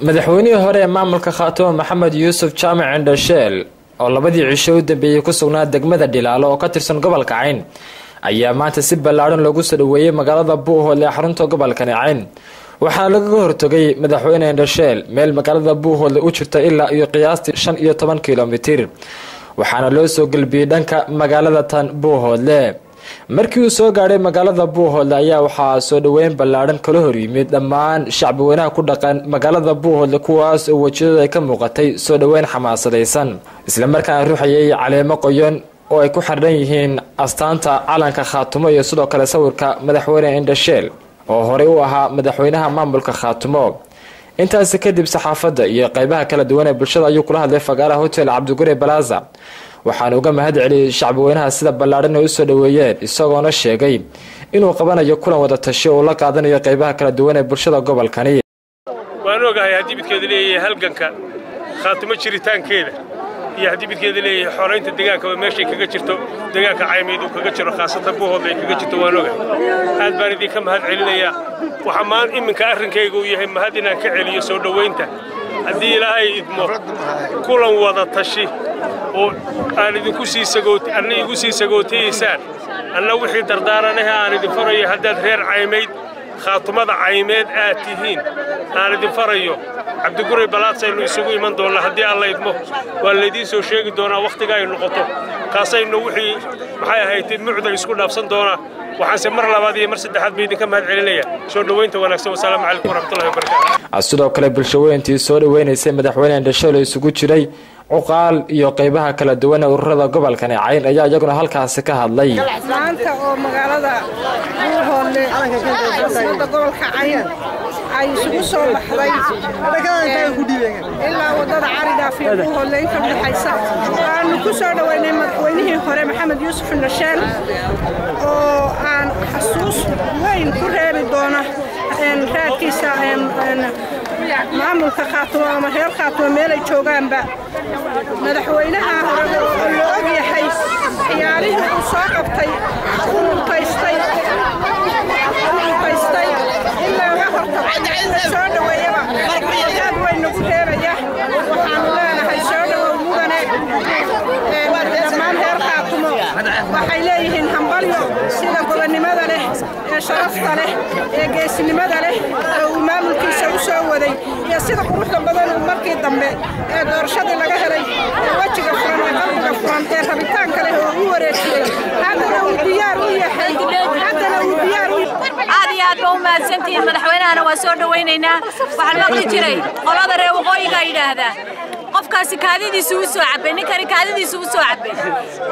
madaxweynihii hore ee maamulka Khaatumo Maxamed Yuusuf Jaamac Indhasheel oo labadii cisho u dambeeyay ku sugnaa degmada Dhilaalo oo ka tirsan gobolka Cayn ayaa maanta si ballaaran loogu soo dhaweeyay magaalada Buuhoodle ee xarunta gobolka Cayn waxaa laga hortagay madaxweyne Indhasheel meel magaalada Buuhoodle u jirta ilaa iyo qiyaastii 15 kiiloomitir waxaana loo soo galbiyay dhanka magaalada tan Buuhoodle markii uu soo gaaray magaalada Buuhoodle ayaa waxaa soo dhaweyn ballaaran kala hor yimid dhammaan shacbi weynaha ku dhaqan magaalada Buuhoodle kuwaas oo wajiyada ay ka muuqatay soo dhaweyn xamaasadaysan isla markaana ruuxayay caleemo qoyan oo ay ku xirran yihiin astaanta calanka Khaatumo iyo sidoo kale sawirka madaxweyne Indhasheel oo hore u ahaa madaxweynaha maamulka Khaatumo intaas kadib saxaafadda iyo qaybaha kala duwan ee bulshada ayuu kula hadlay fagaaraha hotel Cabdigure Plaza waxaan uga mahad celiyay shacbi weynaha sida ballaaran oo soo dhaweeyeen isagoona sheegay inuu qabanayo kulan wada tashi oo la qaadanayo qaybaha kala duwan ee bulshada gobolkani waan ogahay haddii midkeeda leeyahay halganka Khaatumo jiritaankeeda iyo haddii midkeeda leeyahay xoreynta deegaanka oo meesha kaga jirto deegaanka Caymeed uu kaga jiro khaasatan Buuhoodle ay kaga jirto waan ogahay aad baan idinka mahad celinayaa waxaan maan iminka arrinkaygu yahay mahad inaan ka celiyo soo dhaweynta haddii ilaahay idmo kulan wada tashi oo aan idinku sii sagootaysaan anna wixii dardaaranaha aan idin farayo haddaad reer Caymeed Khaatumada Caymeed aad tihiin aan idin farayo Cabdigure Plaza aynu isugu iman doonaa haddii alla idmo waa leedin soo sheegi doonaa waqtiga ay noqoto kaasaynu wixii maxay ahayd mucda isku dhaafsan doonaa waxaan se mar labaad iyo mar saddexaad bay idinka mahad celinayaa soo dhaweynta wanaagsan wassalaamu calaykum waraxmatullaahi wabarakaatuh sidoo kale bulshaweyntii soo dhaweynaysay madaxweyne Indhasheel isugu jiray uqaal iyo qaybaha kala duwan ee ururada gobolka Cayn ayaa iyaguna halkaas ka hadlay maanta oo magaalada Buuhoodle ee gobolka Cayn ay isugu soo baxday ilaa wadada Cariga fi Buuhoodle inta dhaxaysa aan ku soo dhaweynay madaxweynihii hore Maxamed Yuusuf Indhasheel oo aan xasuus weyn ku reebi doona raadkiisa maamulka Khaatumo ama reer Khaatumo meel ay joogaanba madaxweynaha hore oo loo og yahay ciyaarihii uu soo qabtay uu qaystay ilaa uga hortagay soo dhaweeyaba aad weyn ugu reebaya waxaanu leenahay soo dhawow mudane dhammaan reer Khaatumo waxay leeyihiin hambalyo sida gobonnimada leh ee sharafta leh ee geesinimada leh oo uu maamulkiisa u soo waday iyo sida quruxda badan markii dambe ee doorashadii laga helay wajiga furan ee qalbiga furan ee rabitaanka leh oo u wareejiyay haddana uu diyaar u yahay aad iyo aad baa u mahadsantihiin madaxweynahana waa soo dhaweynaynaa waxaan maqli jiray qolada reer waqooyiga yidhaahdaa qofkaasi kaadidiisu u soo cabay ninkani kaadidiisu u soo cabay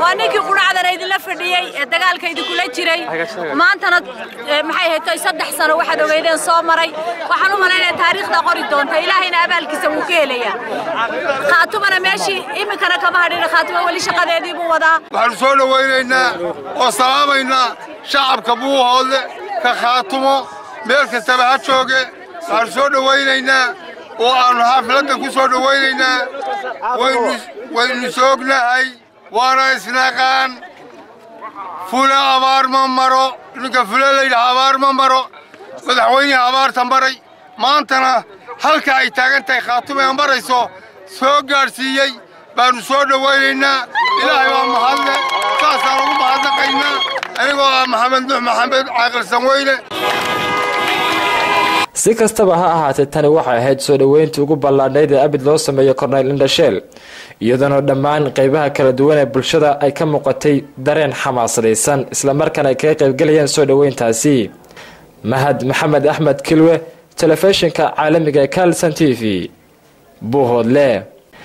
waa ninkii quraacdan idinla fadhiyay ee dagaalka idinkula jiray maantana maxay ahayd 3 sano waxaad ogeydeen soo maray waxaan u maleynayaa taariikhda qori doonta ilaahayna abaalkiisa wuu ka helayaa Khaatumana meeshii iminkana kama hadhin Khaatumo wali shaqadeedii buu wadaa waxaan soo dhaweynaynaa oo salaamaynaa shacabka Buuhoodle ka Khaatumo meel kasta ha jooge waxaan soo dhaweynaynaa oo aan xafladda ku soo dhaweynaynaa waynu soognahay waana isnaqaan fula abaar ma maro ninka fula leeyahay abaar ma maro madaxweynaha abaarta maray maantana halka ay taagan tahay Khaatumo ay marayso soo gaarsiiyay baanu soo dhaweynaynaa ilaahay waa mahadle saasaan ugu mahadnaqaynaa anigoo Maxamed Caaqil Sanweyne si kastaba ha ahaatee tani waxay ahayd soo dhaweyntii ugu ballaadhnayd ee abid loo sameeyo Cornel Indhasheel iyadoo dhammaan qaybaha kala duwan ee bulshada ay ka muuqatay dareen xamaasadaysan isla markaana ay ka qaybgalayeen soo dhaweyntaasi Mahad Maxamed Axmed Kilwe telefishinka caalamiga ee Kalson TV Buuhoodle